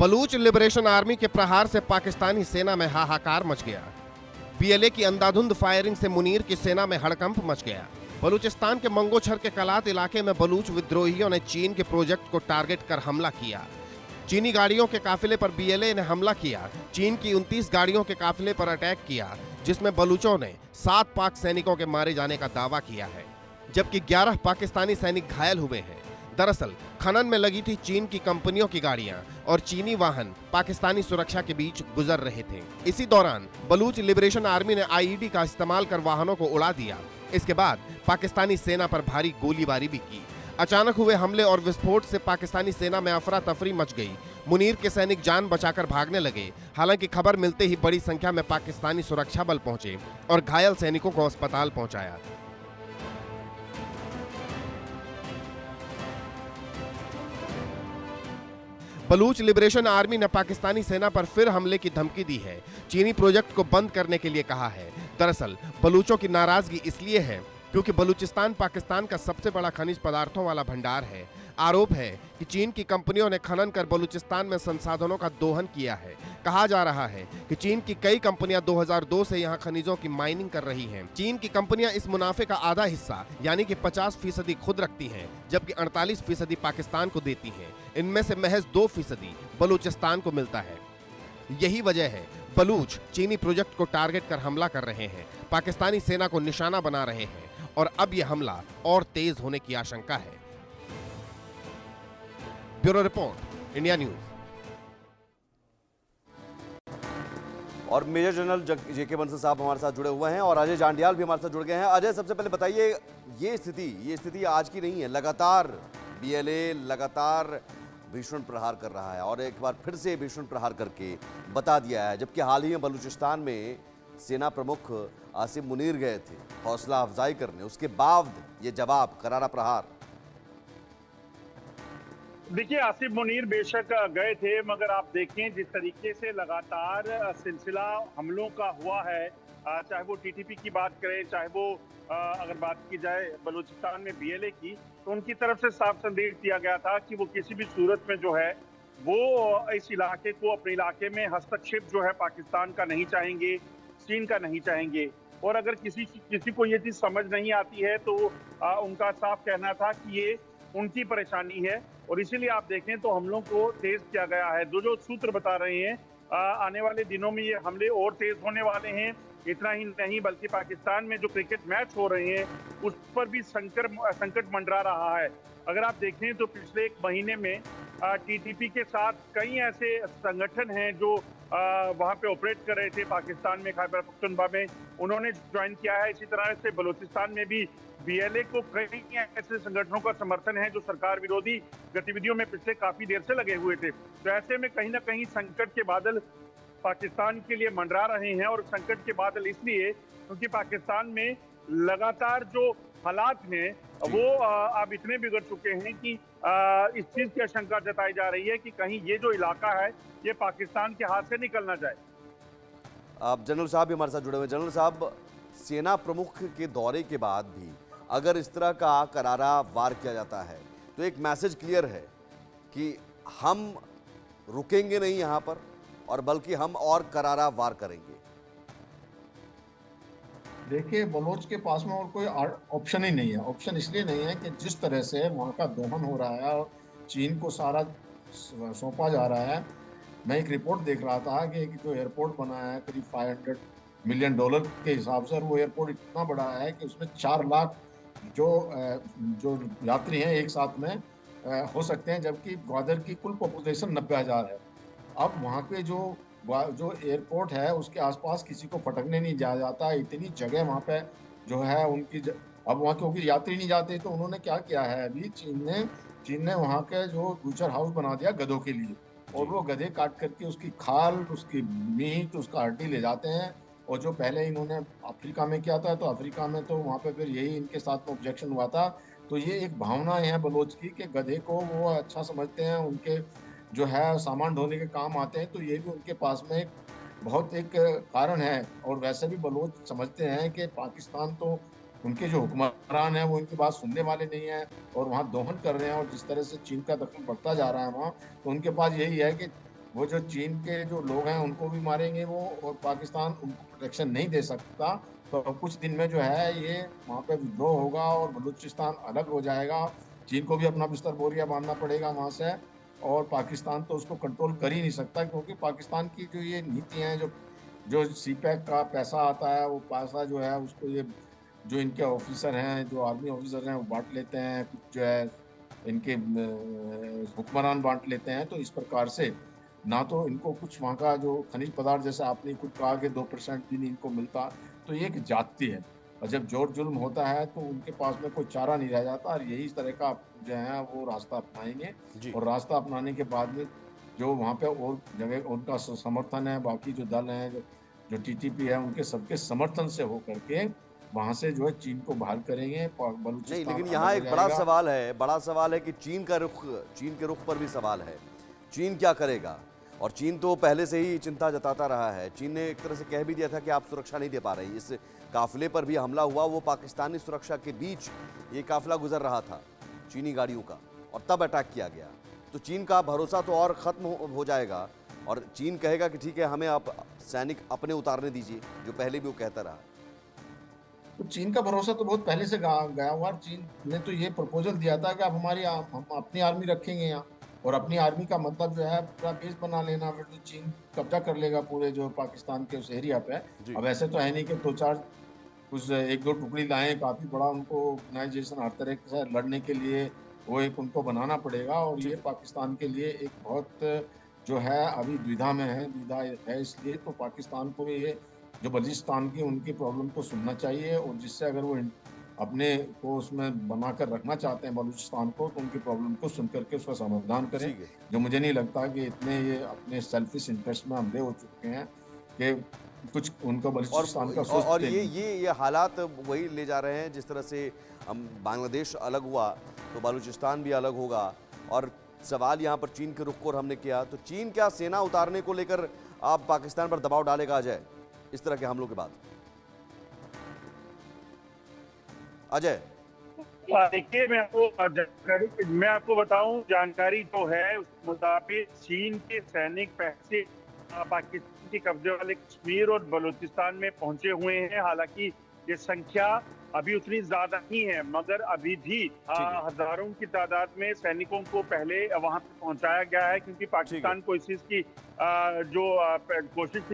Baloch liberation army के प्रहार से पाकिस्तानी सेना में हाहाकार मच गया। बीएलए की अंधाधुंध फायरिंग से मुनीर की सेना में हड़कंप मच गया। बलूचिस्तान के मंगोछर के कलात इलाके में बलूच विद्रोहियों ने चीन के प्रोजेक्ट को टारगेट कर हमला किया। चीनी गाड़ियों के काफिले पर बीएलए ने हमला किया। चीन की 29 गाड़ियों के काफिले पर अटैक किया, जिसमें बलूचों ने 7 पाक सैनिकों के मारे जाने का दावा किया है, जबकि 11 पाकिस्तानी सैनिक घायल हुए हैं। दरअसल खनन में लगी थी चीन की कंपनियों की गाड़ियां और चीनी वाहन पाकिस्तानी सुरक्षा के बीच गुजर रहे थे। इसी दौरान बलूच लिबरेशन आर्मी ने आईईडी का इस्तेमाल कर वाहनों को उड़ा दिया। इसके बाद पाकिस्तानी सेना पर भारी गोलीबारी भी की। अचानक हुए हमले और विस्फोट से पाकिस्तानी सेना में अफरा तफरी मच गई। मुनीर के सैनिक जान बचाकर भागने लगे। हालांकि खबर मिलते ही बड़ी संख्या में पाकिस्तानी सुरक्षा बल पहुंचे और घायल सैनिकों को अस्पताल पहुंचाया। बलूच लिबरेशन आर्मी ने पाकिस्तानी सेना पर फिर हमले की धमकी दी है। चीनी प्रोजेक्ट को बंद करने के लिए कहा है। दरअसल बलूचों की नाराजगी इसलिए है क्योंकि बलूचिस्तान पाकिस्तान का सबसे बड़ा खनिज पदार्थों वाला भंडार है। आरोप है कि चीन की कंपनियों ने खनन कर बलूचिस्तान में संसाधनों का दोहन किया है। कहा जा रहा है कि चीन की कई कंपनियां 2002 से यहां खनिजों की माइनिंग कर रही हैं। चीन की कंपनियां इस मुनाफे का आधा हिस्सा यानी कि 50% खुद रखती हैं, जबकि 48% पाकिस्तान को देती हैं। इनमें से महज 2% बलूचिस्तान को मिलता है। यही वजह है बलूच चीनी प्रोजेक्ट को टारगेट कर हमला कर रहे हैं, पाकिस्तानी सेना को निशाना बना रहे हैं और अब यह हमला और तेज होने की आशंका है। Bureau report, India news. और मेजर जनरल जेके बंसल साहब हमारे साथ जुड़े हुए हैं और अजय जांडियाल भी हमारे साथ जुड़ गए हैं। अजय, सबसे पहले बताइए, ये स्थिति आज की नहीं है, लगातार बीएलए लगातार भीषण प्रहार कर रहा है और एक बार फिर से भीषण प्रहार करके बता दिया है। जबकि हाल ही में बलूचिस्तान में सेना प्रमुख आसिम मुनीर गए थे हौसला अफजाई करने, उसके बाद ये जवाब, करारा प्रहार। देखिए, आसिम मुनीर बेशक गए थे, मगर आप देखें जिस तरीके से लगातार सिलसिला हमलों का हुआ है, चाहे वो टीटीपी की बात करें, चाहे वो अगर बात की जाए बलूचिस्तान में बीएलए की, तो उनकी तरफ से साफ संदेश दिया गया था कि वो किसी भी सूरत में जो है वो इस इलाके को, अपने इलाके में हस्तक्षेप जो है पाकिस्तान का नहीं चाहेंगे, चीन का नहीं चाहेंगे। और अगर किसी को ये चीज समझ नहीं आती है तो उनका साफ कहना था कि ये उनकी परेशानी है और इसीलिए आप देखें तो हमलों को तेज किया गया है। जो सूत्र बता रहे हैं आने वाले दिनों में ये हमले और तेज होने वाले हैं। इतना ही नहीं बल्कि पाकिस्तान में जो क्रिकेट मैच हो रहे हैं उस पर भी संकट मंडरा रहा है। अगर आप देखें तो पिछले 1 महीने में टीटीपी के साथ कई ऐसे संगठन हैं जो वहां पे ऑपरेट कर रहे थे पाकिस्तान में, खैबर पख्तूनख्वा में, उन्होंने ज्वाइन किया है। इसी तरह से बलूचिस्तान में भी बीएलए को कई ऐसे संगठनों का समर्थन है जो सरकार विरोधी गतिविधियों में पिछले काफी देर से लगे हुए थे। तो ऐसे में कहीं ना कहीं संकट के बादल पाकिस्तान के लिए मंडरा रहे हैं और संकट के बादल इसलिए क्योंकि पाकिस्तान में लगातार जो हालात हैं वो अब इतने बिगड़ चुके हैं कि इस चीज की आशंका जताई जा रही है कि कहीं ये जो इलाका है ये पाकिस्तान के हाथ से निकल ना जाए। अब जनरल साहब भी हमारे साथ जुड़े हुए। जनरल साहब, सेना प्रमुख के दौरे के बाद भी अगर इस तरह का करारा वार किया जाता है तो एक मैसेज क्लियर है कि हम रुकेंगे नहीं यहाँ पर और बल्कि हम और करारा वार करेंगे। देखिए, बलोच के पास में और कोई ऑप्शन ही नहीं है। ऑप्शन इसलिए नहीं है कि जिस तरह से वहाँ का दोहन हो रहा है और चीन को सारा सौंपा जा रहा है। मैं एक रिपोर्ट देख रहा था कि जो एयरपोर्ट बना है करीब $500 मिलियन के हिसाब से, और वो एयरपोर्ट इतना बड़ा है कि उसमें 4 लाख जो यात्री हैं एक साथ में हो सकते हैं, जबकि ग्वादर की कुल पॉपुलेशन 90,000 है। अब वहाँ के जो एयरपोर्ट है उसके आसपास किसी को फटकने नहीं जाया जाता। इतनी जगह वहाँ पे जो है उनकी अब वहाँ क्योंकि यात्री नहीं जाते, तो उन्होंने क्या किया है, अभी चीन ने वहाँ के जो बूचर हाउस बना दिया गधों के लिए, और वो गधे काट करके उसकी खाल, उसकी मीट, उसका हड्डी ले जाते हैं। और जो पहले इन्होंने अफ्रीका में किया था, तो अफ्रीका में तो वहाँ पे फिर यही इनके साथ में ऑब्जेक्शन हुआ था। तो ये एक भावना है बलोच की कि गधे को वो अच्छा समझते हैं, उनके जो है सामान ढोने के काम आते हैं। तो ये भी उनके पास में एक कारण है। और वैसे भी बलोच समझते हैं कि पाकिस्तान तो उनके जो हुक्मरान हैं वो इनकी बात सुनने वाले नहीं हैं और वहाँ दोहन कर रहे हैं। और जिस तरह से चीन का दखल बढ़ता जा रहा है वहाँ, तो उनके पास यही है कि वो जो चीन के जो लोग हैं उनको भी मारेंगे वो, और पाकिस्तान उनको प्रोटेक्शन नहीं दे सकता। तो कुछ दिन में जो है ये वहाँ पे विद्रोह होगा और बलूचिस्तान अलग हो जाएगा। चीन को भी अपना बिस्तर बोरिया बांधना पड़ेगा वहाँ से, और पाकिस्तान तो उसको कंट्रोल कर ही नहीं सकता, क्योंकि पाकिस्तान की जो ये नीतियाँ हैं, जो जो सीपैक का पैसा आता है, वो पैसा जो है उसको ये जो इनके ऑफिसर हैं, जो आर्मी ऑफिसर हैं, वो बांट लेते हैं, कुछ जो है इनके हुक्मरान बांट लेते हैं। तो इस प्रकार से ना तो इनको कुछ वहाँ का जो खनिज पदार्थ, जैसे आपने खुद कहा कि 2% भी नहीं इनको मिलता, तो ये एक जाति है। और जब जोर जुल्म होता है तो उनके पास में कोई चारा नहीं रह जाता, और यही तरह का जो है वो रास्ता अपनाएंगे। जी। और रास्ता अपनाने के बाद में जो वहाँ पे और जगह उनका समर्थन है, बाकी जो दल हैं, जो टीटीपी है, उनके सबके समर्थन से हो करके वहाँ से जो है चीन को बाहर करेंगे, नहीं, बलूचिस्तान लेकिन अलग यहाँ हो एक बड़ा जाएगा। सवाल है कि चीन के रुख पर भी सवाल है। चीन क्या करेगा? और चीन तो पहले से ही चिंता जताता रहा है। चीन ने एक तरह से कह भी दिया था कि आप सुरक्षा नहीं दे पा रही। इस काफिले पर भी हमला हुआ, वो पाकिस्तानी सुरक्षा के बीच ये काफिला गुजर रहा था चीनी गाड़ियों का, और तब अटैक किया गया। तो चीन का भरोसा तो और खत्म हो जाएगा, और चीन कहेगा कि ठीक है, हमें आप सैनिक अपने उतारने दीजिए, जो पहले भी वो कहता रहा। तो चीन का भरोसा तो बहुत पहले से गया हुआ है। चीन ने तो ये प्रपोजल दिया था कि आप हम अपनी आर्मी रखेंगे यहाँ, और अपनी आर्मी का मतलब जो है पूरा बेस बना लेना, फिर तो चीन कब्जा कर लेगा पूरे जो पाकिस्तान के उस एरिया पे। जी। अब ऐसे तो है नहीं कि दो चार कुछ एक दो टुकड़ी लाए, काफी बड़ा उनको ऑर्गेनाइजेशन हर तरह से लड़ने के लिए वो एक उनको बनाना पड़ेगा। और जी। ये पाकिस्तान के लिए एक बहुत जो है अभी द्विधा में है, द्विधा है। इसलिए तो पाकिस्तान को ये जो बलूचिस्तान की उनकी प्रॉब्लम को सुनना चाहिए, और जिससे अगर वो अपने को उसमें बनाकर रखना चाहते हैं बलूचिस्तान को, तो उनकी प्रॉब्लम को सुन करके उसका समाधान करें। ठीक है। जो मुझे नहीं लगता कि इतने ये अपने सेल्फिश इंटरेस्ट में अंधे हो चुके हैं कि कुछ उनका बलूचिस्तान का और सोचते नहीं। ये हालात वही ले जा रहे हैं जिस तरह से हम बांग्लादेश अलग हुआ तो बलूचिस्तान भी अलग होगा। और सवाल यहाँ पर चीन के रुख को हमने किया, तो चीन क्या सेना उतारने को लेकर आप पाकिस्तान पर दबाव डालेगा अजय, इस तरह के हमलों के बाद? अजय, देखिए, मैं आपको बताऊं, जानकारी जो है उस मुताबिक चीन के सैनिक पहले पाकिस्तान के कब्जे वाले कश्मीर और बलूचिस्तान में पहुंचे हुए हैं। हालांकि ये संख्या अभी उतनी ज्यादा नहीं है, मगर अभी भी हजारों की तादाद में सैनिकों को पहले वहां पे पहुंचाया गया है, क्योंकि पाकिस्तान को इस चीज की जो कोशिश